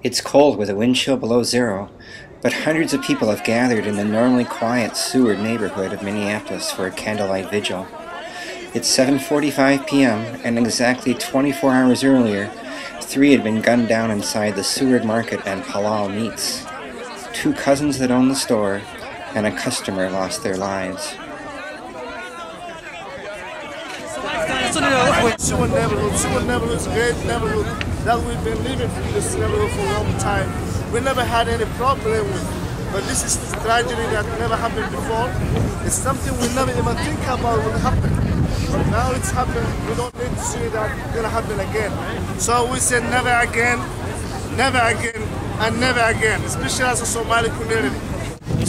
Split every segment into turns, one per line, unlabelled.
It's cold with a wind chill below zero, but hundreds of people have gathered in the normally quiet Seward neighborhood of Minneapolis for a candlelight vigil. It's 7:45 p.m. and exactly 24 hours earlier, 3 had been gunned down inside the Seward Market and Halal Meats. 2 cousins that own the store and a customer lost their lives.
Seward neighborhood is a great neighborhood that we've been living in this neighborhood for a long time. We never had any problem with, but this is a tragedy that never happened before. It's something we never even think about will happen. But now it's happened, we don't need to see that it's gonna happen again. So we said never again, and never again, especially as a Somali community.
We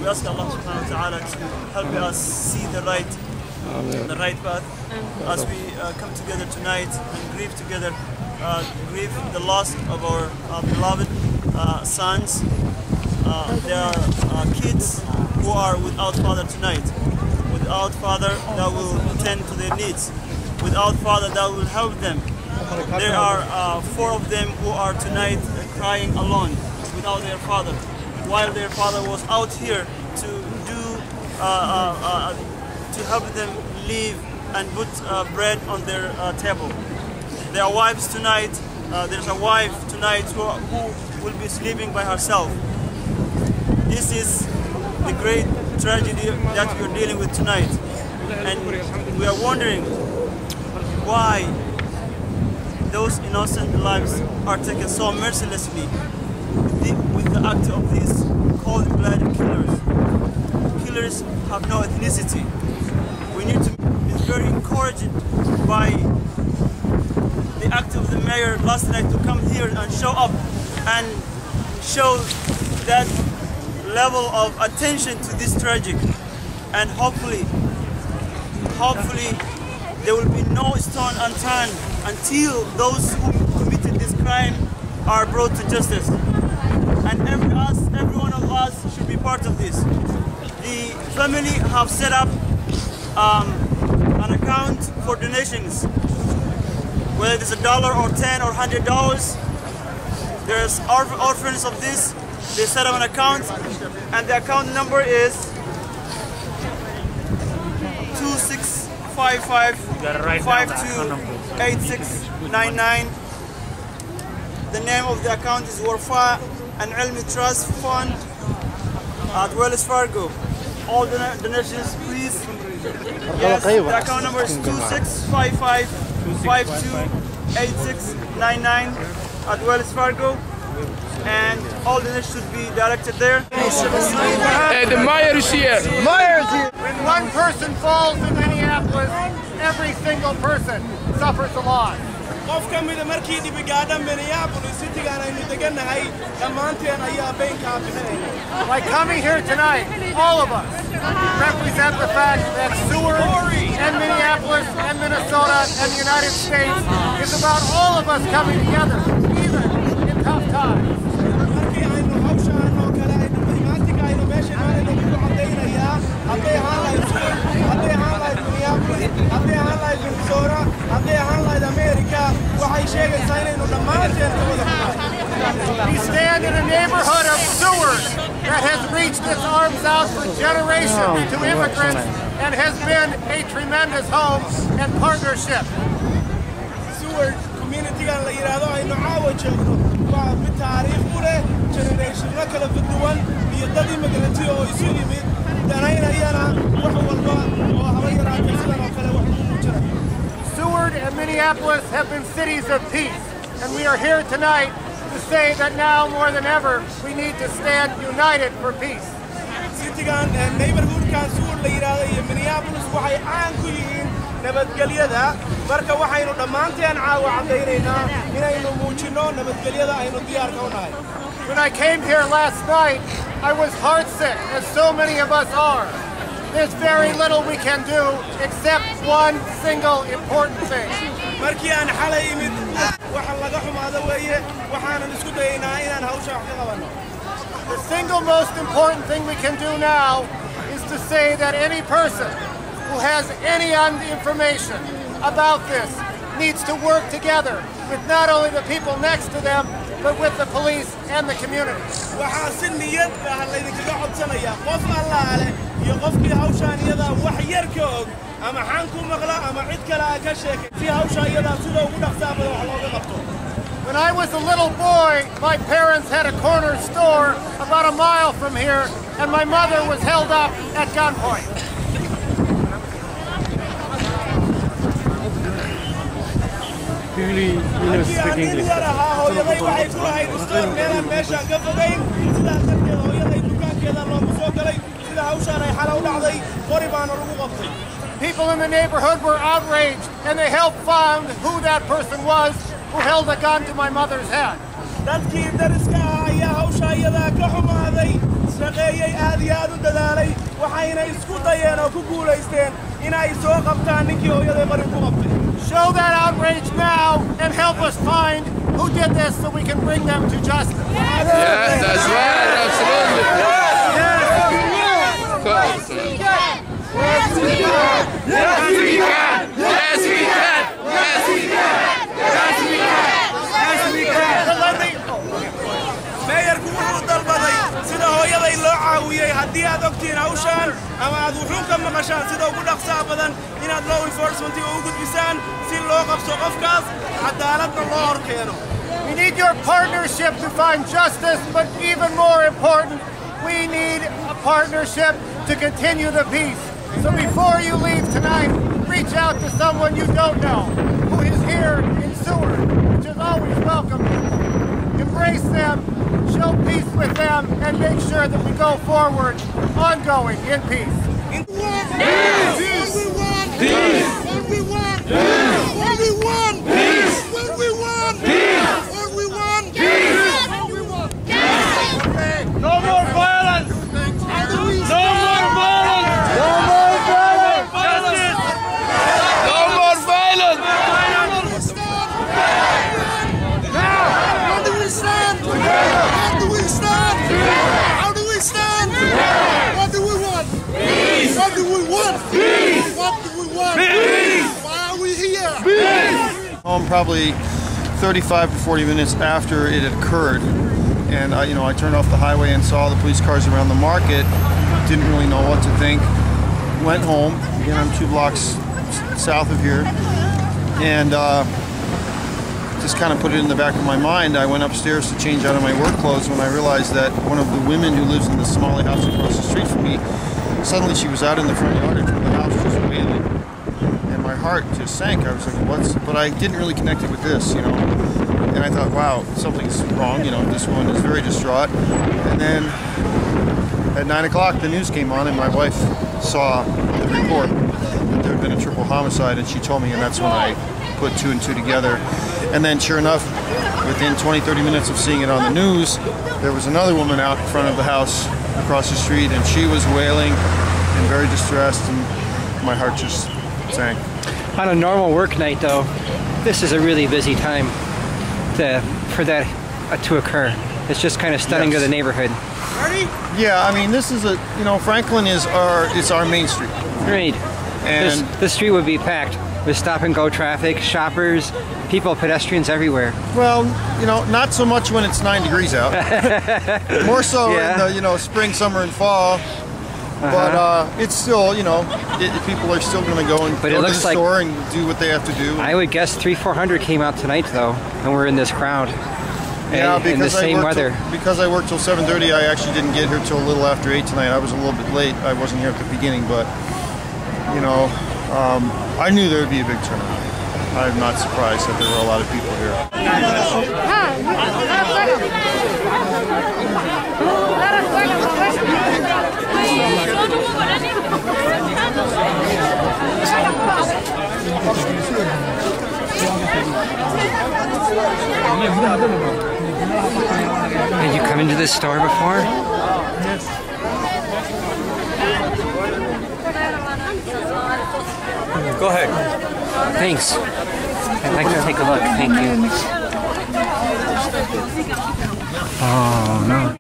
ask Allah subhanahu wa ta'ala to help us see the right path as we come together tonight and grieve together, grieve the loss of our beloved sons. There are kids who are without father tonight, without father that will tend to their needs, without father that will help them. There are 4 of them who are tonight crying alone without their father, while their father was out here to do to help them live and put bread on their table. There are wives tonight. There's a wife tonight who will be sleeping by herself. This is the great tragedy that we are dealing with tonight, and we are wondering why those innocent lives are taken so mercilessly with the act of these cold-blooded killers. Killers have no ethnicity. We need to be very encouraged by the act of the mayor last night to come here and show up and show that level of attention to this tragedy. And hopefully there will be no stone unturned until those who committed this crime are brought to justice. And every one of us should be part of this. The family have set up an account for donations, whether it's $1 or $10 or $100. There's orphans of this. They set up an account, and the account number is 2655528699. The name of the account is Warfa and Elmi Trust Fund at Wells Fargo. All the donations, please. Yes, the account number is 2655528699 at Wells Fargo. And all the should be directed there.
The mayor is here.
When one person falls in Minneapolis, every single person suffers a loss. By coming here tonight, all of us represent the fact that Seward and Minneapolis and Minnesota and the United States is about all of us coming together, even in tough times. We stand in a neighborhood of Seward that has reached its arms out for generations to immigrants and has been a tremendous home and partnership.
Seward community generation kala duwan iyo dad immigrant oo isu yimid danaynayana wax walba oo haba yaraatay sidan oo kale wax ku jira.
Seward and Minneapolis have been cities of peace, and we are here tonight to say that now more than ever we need to stand united for peace.
Citygan neighborhoodkan Seward la yiraahdo iyo Minneapolis waxay caan ku yihiin nabadgelyada, marka waxaynu dhamaanteen caawa cadaynaynaa inaynu muujino nabadgelyada aynu diyaarka u nahay.
When I came here last night, I was heartsick, as so many of us are. There's very little we can do except one single important thing.
Markii aan xalay imid waxa laga xumaado weeye waxaan isku dayaynaa inaan hawsha wax ka qabano.
The single most important thing we can do now is to say that any person who has any information about this
needs to work together with not only the people next to them, but with the police and the community. When I was a little boy, my parents had a corner store about a mile from here, and my mother was held up at gunpoint.
Speak English.
People in the neighborhood were outraged, and they helped find who that person was who held a gun to my mother's head. Show that outrage now and help us find who did this so we can bring them to justice.
Yeah, that's right, absolutely.
Yes,
we can. Yes, we can. Yes, we can. Yes, we can. Yes, we can. Yes, we can. Yes, we can.
Mayor wuxuu dalbaday sida hooyaday loo caawiyay haddii aad ogtiin hawshaan ama aad wuxuu ka maqashaan sida ugu dhaqsaha badan inaad law enforcement ugu gudbisaan si loo qabso qofkaas cadaaladna loo horkeeno.
We need your partnership to find justice, but even more important, we need a partnership to continue the peace. So before you leave tonight, reach out to someone you don't know who is here in Seward, which is always welcome. Embrace them, show peace with them, and make sure that we go forward, ongoing in peace.
No more violence! No more violence!
No more violence! No more violence!
How do we stand? How do we stand? How do we stand? What do we want? Peace. What do we want? Peace. What do we want? Peace. Why are we here? Peace.
Home probably 35 to 40 minutes after it had occurred, and I turned off the highway and saw the police cars around the market. Didn't really know what to think. Went home. Again, I'm 2 blocks south of here, and just kind of put it in the back of my mind. I went upstairs to change out of my work clothes when I realized that one of the women who lives in the Somali house across the street from me, suddenly she was out in the front yard of the house just wailing. And my heart just sank. I was like, what's, but I didn't really connect it with this, And I thought, wow, something's wrong, this woman is very distraught. And then at 9 o'clock, the news came on, and my wife saw the report that there had been a triple homicide, and she told me, and that's when I put 2 and 2 together. And then sure enough, within 20-30 minutes of seeing it on the news, there was another woman out in front of the house across the street, and she was wailing and very distressed, and my heart just sank.
On a normal work night though, this is a really busy time for that to occur. It's just kind of stunning to the neighborhood.
Yeah, I mean, this is Franklin is our main street.
Right.
And
the street would be packed with stop and go traffic, shoppers, people, pedestrians everywhere.
Well, not so much when it's 9 degrees out. More so in the spring, summer, and fall. But it's still, people are still going to go and go to the store and do what they have to do.
I would guess 300-400 came out tonight though, and we're in this crowd.
Yeah, because
in the same weather.
Because I worked till 7:30, I actually didn't get here till a little after 8 tonight. I was a little bit late. I wasn't here at the beginning, but I knew there would be a big turnout. I'm not surprised that there were a lot of people here.
Did you come into this store before?
Yes.
Go ahead.
Thanks. I'd like to take a look. Thank you. Oh, no.